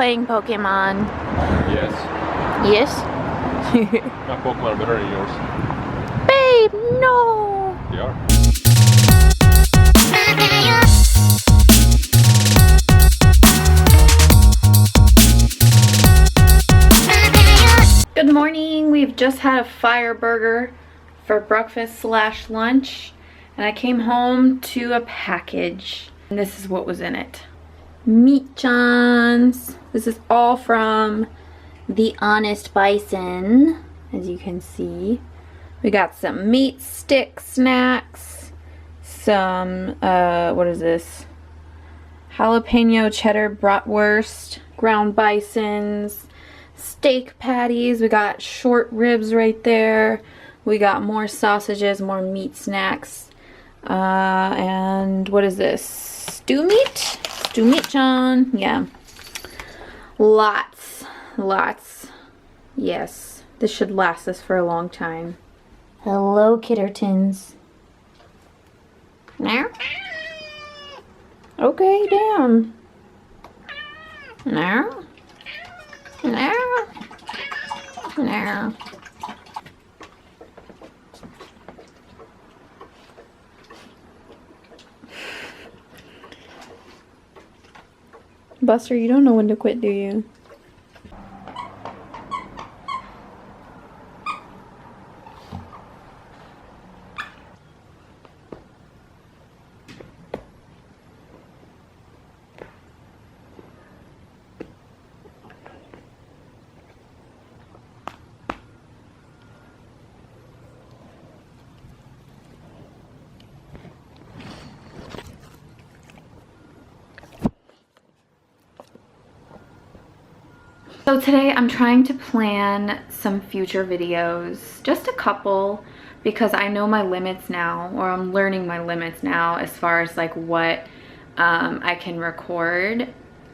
playing Pokemon. Yes. Yes? My Pokemon are better than yours. Babe, no! They are. Good morning. We've just had a fire burger for breakfast / lunch. And I came home to a package. And this is what was in it. Meat Johns. This is all from The Honest Bison, as you can see. We got some meat stick snacks. Some, what is this? Jalapeno cheddar bratwurst. Ground bisons. Steak patties. We got short ribs right there. We got more sausages, more meat snacks. And what is this? Stew meat? Stew meat, John. Yeah. Lots. Yes. This should last us for a long time. Hello, kittertons. Now? Okay, down. Now? Now? Now? Buster, you don't know when to quit, do you? So today I'm trying to plan some future videos, just a couple, because I know my limits now, or I'm learning my limits now as far as like what I can record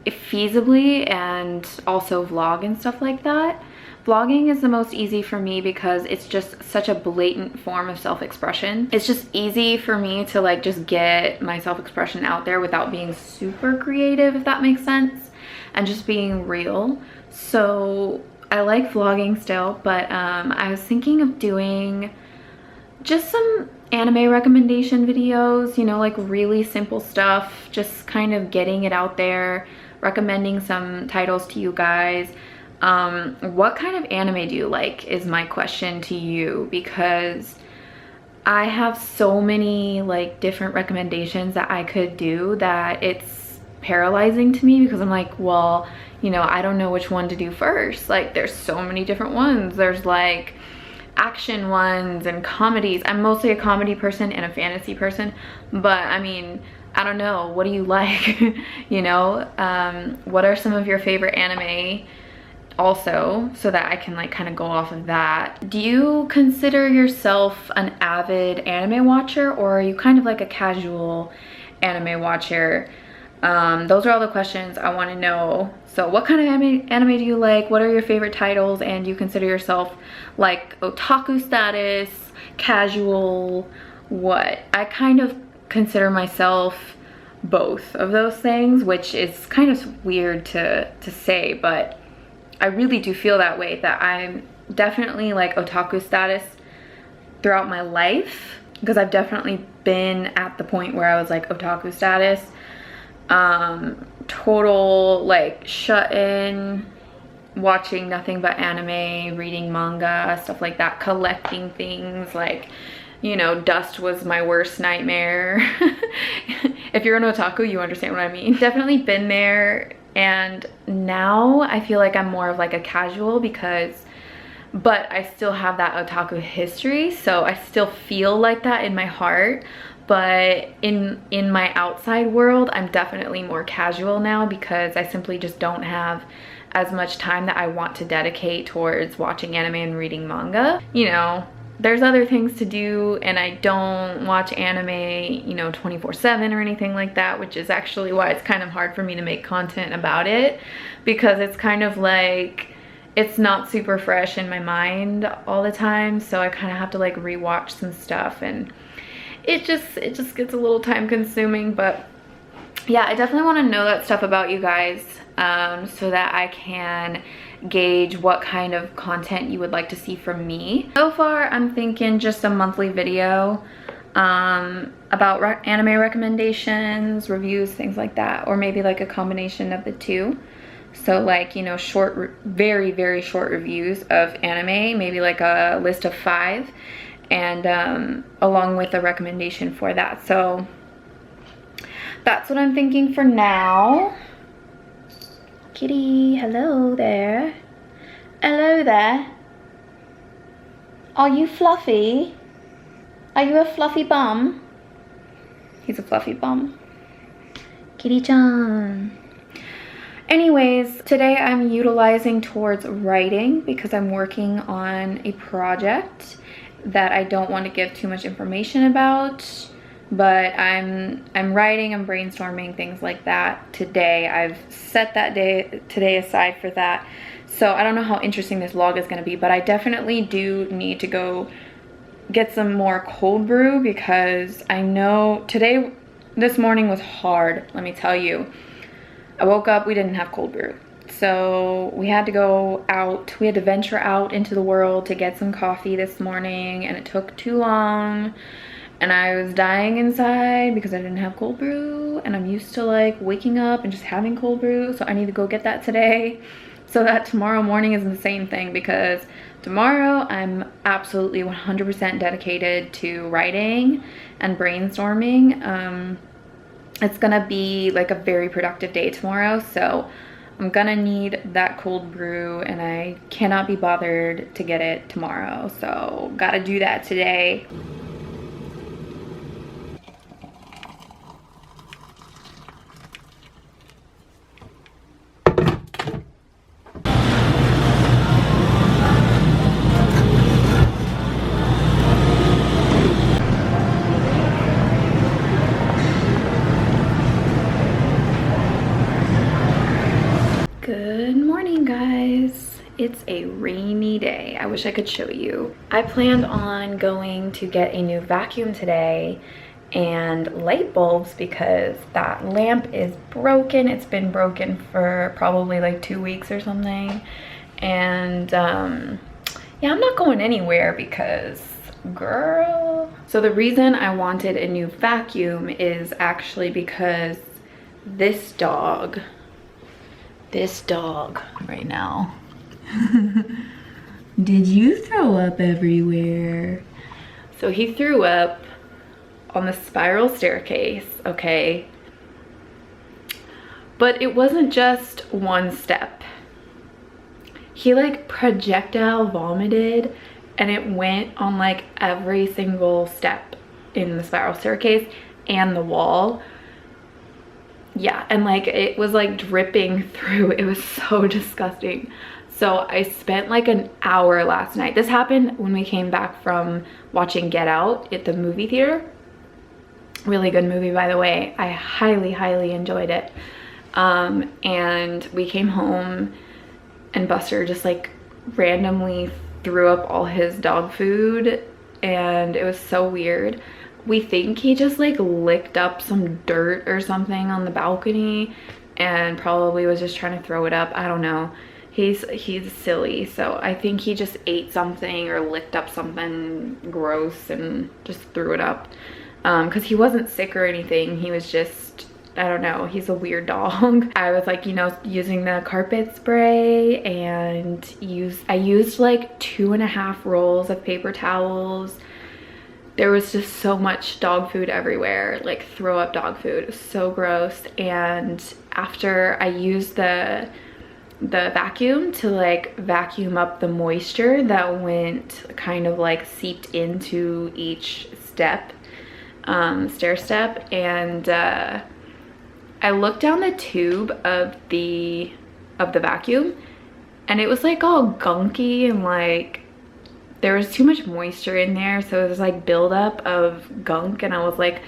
feasibly and also vlog and stuff like that. Vlogging is the most easy for me because it's just such a blatant form of self-expression. It's just easy for me to like just get my self-expression out there without being super creative, if that makes sense, and just being real. So I like vlogging still, but I was thinking of doing just some anime recommendation videos, you know, like really simple stuff, just kind of getting it out there, recommending some titles to you guys. What kind of anime do you like is my question to you, because I have so many like different recommendations that I could do that it's paralyzing to me, because I'm like, well, you know, I don't know which one to do first. Like there's so many different ones. There's like action ones and comedies. I'm mostly a comedy person and a fantasy person, but I mean, I don't know, what do you like? You know, what are some of your favorite anime also, so that I can like kind of go off of that. Do you consider yourself an avid anime watcher, or are you kind of like a casual anime watcher? Those are all the questions I want to know. So what kind of anime do you like? What are your favorite titles? And do you consider yourself like otaku status, casual, what? I kind of consider myself both of those things, which is kind of weird to say, but I really do feel that way, that I'm definitely like otaku status throughout my life, because I've definitely been at the point where I was like otaku status. Total like shut in, watching nothing but anime, reading manga, stuff like that, collecting things, like, you know, dust was my worst nightmare. If you're an otaku, you understand what I mean. Definitely been there, and now I feel like I'm more of like a casual, but I still have that otaku history, so I still feel like that in my heart. But in my outside world, I'm definitely more casual now, because I simply just don't have as much time that I want to dedicate towards watching anime and reading manga. You know, there's other things to do, and I don't watch anime, you know, 24/7 or anything like that, which is actually why it's kind of hard for me to make content about it, because it's kind of like, it's not super fresh in my mind all the time, so I kind of have to like rewatch some stuff, and it just gets a little time consuming. But yeah, I definitely want to know that stuff about you guys, so that I can gauge what kind of content you would like to see from me. So far, I'm thinking just a monthly video about anime recommendations, reviews, things like that, or maybe like a combination of the two. So like, you know, short, very, very short reviews of anime, maybe like a list of 5, and along with a recommendation for that. So that's what I'm thinking for now. Kitty, hello there. Hello there. Are you fluffy? Are you a fluffy bum? He's a fluffy bum. Kitty-chan. Anyways, today I'm utilizing towards writing because I'm working on a project that I don't want to give too much information about, but I'm writing, I'm brainstorming, things like that today. I've set that day today aside for that. So I don't know how interesting this vlog is going to be, but I definitely do need to go get some more cold brew because I know this morning was hard, let me tell you. I woke up, we didn't have cold brew. So we had to go out, we had to venture out into the world to get some coffee this morning, and it took too long. And I was dying inside because I didn't have cold brew, and I'm used to like waking up and just having cold brew. So I need to go get that today so that tomorrow morning isn't the same thing, because tomorrow I'm absolutely 100% dedicated to writing and brainstorming. It's gonna be like a very productive day tomorrow, so I'm gonna need that cold brew, and I cannot be bothered to get it tomorrow, so gotta do that today. Good morning, guys. It's a rainy day. I wish I could show you. I planned on going to get a new vacuum today and light bulbs because that lamp is broken. It's been broken for probably like 2 weeks or something. And yeah, I'm not going anywhere because girl. So the reason I wanted a new vacuum is actually because this dog right now. Did you throw up everywhere? So he threw up on the spiral staircase, okay? But it wasn't just one step. He like projectile vomited, and it went on like every single step in the spiral staircase and the wall. Yeah, and like it was like dripping through. It was so disgusting. So I spent like an hour last night. This happened when we came back from watching Get Out at the movie theater. Really good movie, by the way. I highly enjoyed it. And we came home and Buster just like randomly threw up all his dog food, and it was so weird. We think he just like licked up some dirt or something on the balcony and probably was just trying to throw it up. I don't know. He's silly, so I think he just ate something or licked up something gross and just threw it up. Because he wasn't sick or anything. He was just, I don't know, he's a weird dog. I was like, you know, using the carpet spray, and I used like 2.5 rolls of paper towels. There was just so much dog food everywhere, like throw up dog food. It was so gross. And after I used the vacuum to like vacuum up the moisture that went kind of like seeped into each step, stair step, and I looked down the tube of the vacuum, and it was like all gunky, and like there was too much moisture in there, so it was like buildup of gunk, and I was like,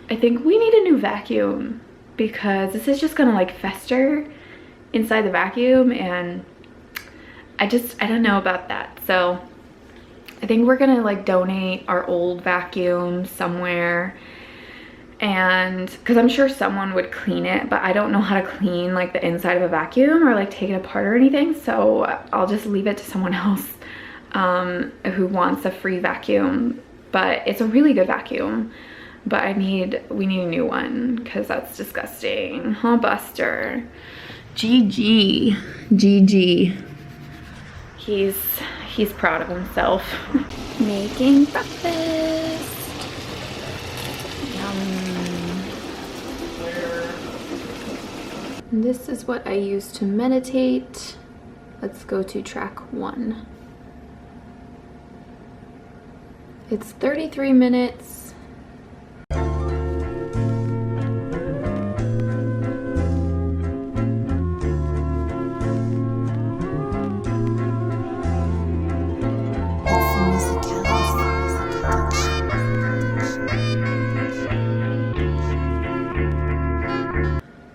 I think we need a new vacuum because this is just gonna like fester inside the vacuum, and I don't know about that. So I think we're gonna like donate our old vacuum somewhere and because I'm sure someone would clean it, but I don't know how to clean like the inside of a vacuum or like take it apart or anything, so I'll just leave it to someone else who wants a free vacuum. But it's a really good vacuum, but we need a new one because that's disgusting. Huh, Buster? GG. GG. He's proud of himself. Making breakfast. This is what I use to meditate. Let's go to track 1. It's 33 minutes.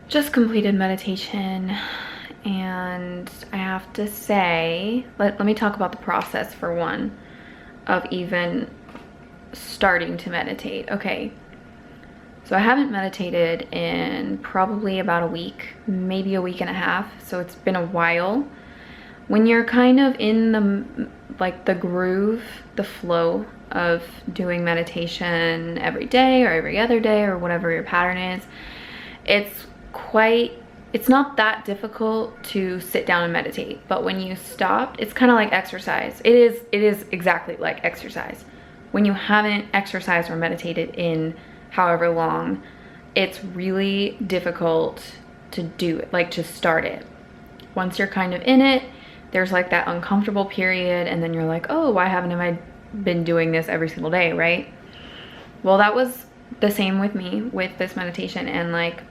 Just completed meditation, and I have to say, let me talk about the process for one of even starting to meditate. Okay, so I haven't meditated in probably about a week, maybe a week and a half, so it's been a while. When you're kind of in the groove, the flow of doing meditation every day or every other day or whatever your pattern is, it's not that difficult to sit down and meditate. But when you stop, it's kind of like exercise. It is exactly like exercise. When you haven't exercised or meditated in however long, it's really difficult to do it, like to start it. Once you're kind of in it, there's like that uncomfortable period, and then you're like, oh, why haven't I been doing this every single day, right? Well, that was the same with me with this meditation. And like,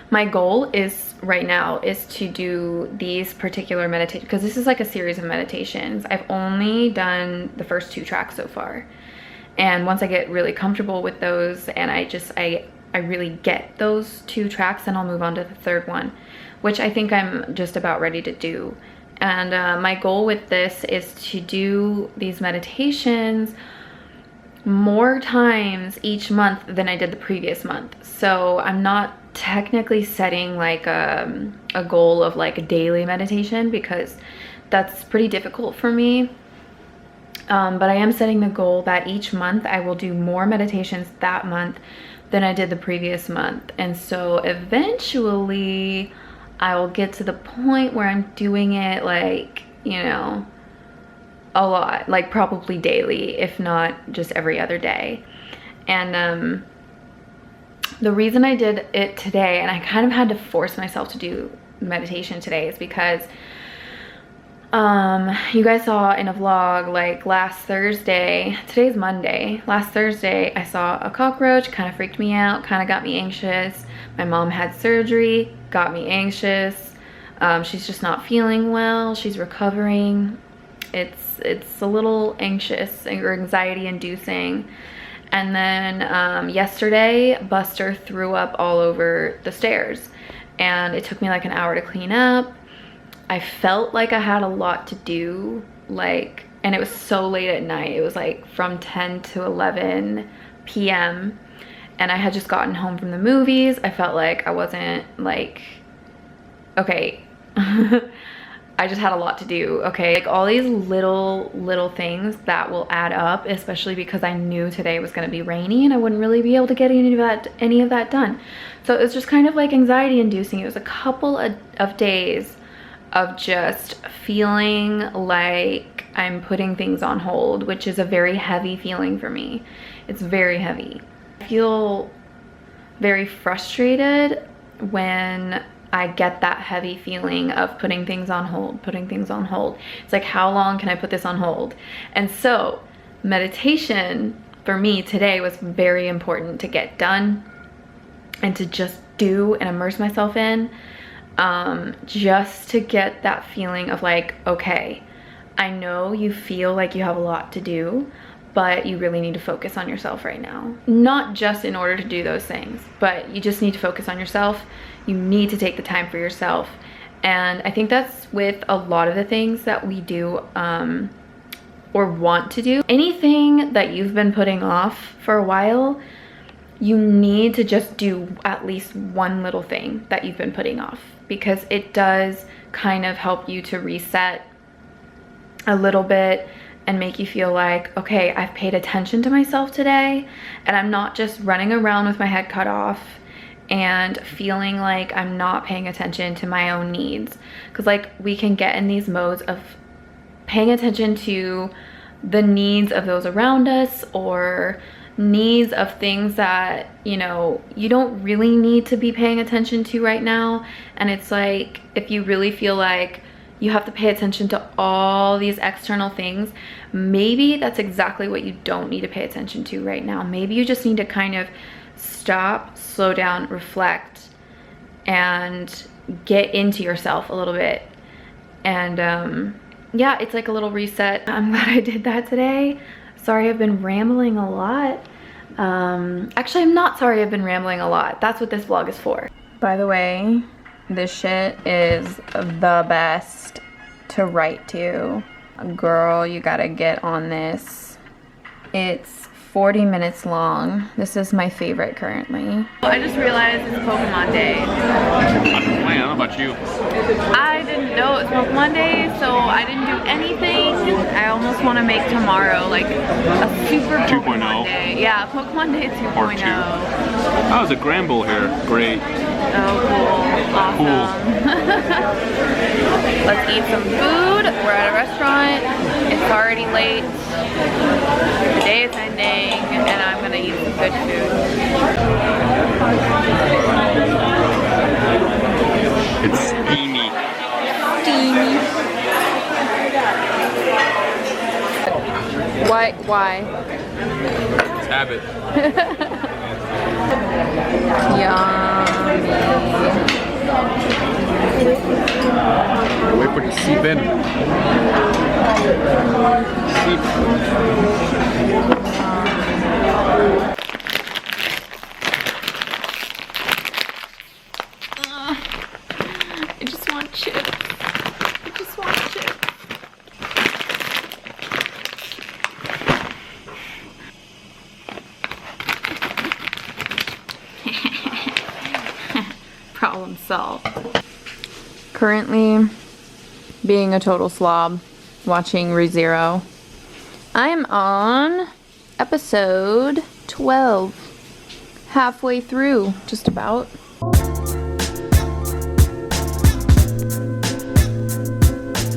my goal is right now is to do these particular meditations, because this is like a series of meditations. I've only done the first 2 tracks so far, and once I get really comfortable with those and I really get those 2 tracks, then I'll move on to the 3rd one, which I think I'm just about ready to do. And my goal with this is to do these meditations more times each month than I did the previous month. So I'm not technically setting like a goal of like a daily meditation, because that's pretty difficult for me. But I am setting the goal that each month I will do more meditations that month than I did the previous month. And so eventually I will get to the point where I'm doing it like, you know, a lot, like probably daily, if not just every other day. And the reason I did it today, and I kind of had to force myself to do meditation today, is because you guys saw in a vlog like last Thursday, today's Monday, last Thursday I saw a cockroach, kind of freaked me out, kind of got me anxious. My mom had surgery, got me anxious. She's just not feeling well, she's recovering. It's a little anxious or anxiety inducing. And then yesterday, Buster threw up all over the stairs, and it took me like an hour to clean up. I felt like I had a lot to do, like, and it was so late at night. It was like from 10 to 11 p.m. and I had just gotten home from the movies. I felt like I wasn't like, okay, I just had a lot to do, okay? Like all these little things that will add up, especially because I knew today was gonna be rainy and I wouldn't really be able to get any of that done. So it was just kind of like anxiety inducing. It was a couple of days of just feeling like I'm putting things on hold, which is a very heavy feeling for me. It's very heavy. I feel very frustrated when I get that heavy feeling of putting things on hold, putting things on hold. It's like, how long can I put this on hold? And so meditation for me today was very important to get done and to just do and immerse myself in, just to get that feeling of like, okay, I know you feel like you have a lot to do, but you really need to focus on yourself right now. Not just in order to do those things, but you just need to focus on yourself. You need to take the time for yourself. And I think that's with a lot of the things that we do or want to do. Anything that you've been putting off for a while, you need to just do at least one little thing that you've been putting off, because it does kind of help you to reset a little bit and make you feel like, okay, I've paid attention to myself today and I'm not just running around with my head cut off and feeling like I'm not paying attention to my own needs. Because like we can get in these modes of paying attention to the needs of those around us, or needs of things that, you know, you don't really need to be paying attention to right now. And it's like, if you really feel like you have to pay attention to all these external things, maybe that's exactly what you don't need to pay attention to right now. Maybe you just need to kind of stop, slow down, reflect, and get into yourself a little bit. And yeah, it's like a little reset. I'm glad I did that today. Sorry I've been rambling a lot. Actually, I'm not sorry I've been rambling a lot. That's what this vlog is for. By the way, this shit is the best to write to. Girl, you gotta get on this. It's 40 minutes long. This is my favorite currently. I just realized it's Pokemon Day. I don't know about you. I didn't know it's Pokemon Day, so I didn't do anything. I almost want to make tomorrow like a super Pokemon Day. Yeah, Pokemon Day 2.0. Part 2. Oh, there's a Granbull here. Great. Oh, cool. Awesome. Cool. Let's eat some food. We're at a restaurant. It's already late. The day is ending, and I'm gonna eat some good food. It's steamy. Steamy. Why? It's habit. Yummy. Wait for it to seep in. I just want chips. I just want chips. Problem solved. Currently being a total slob watching ReZero. I'm on episode 12. Halfway through, just about.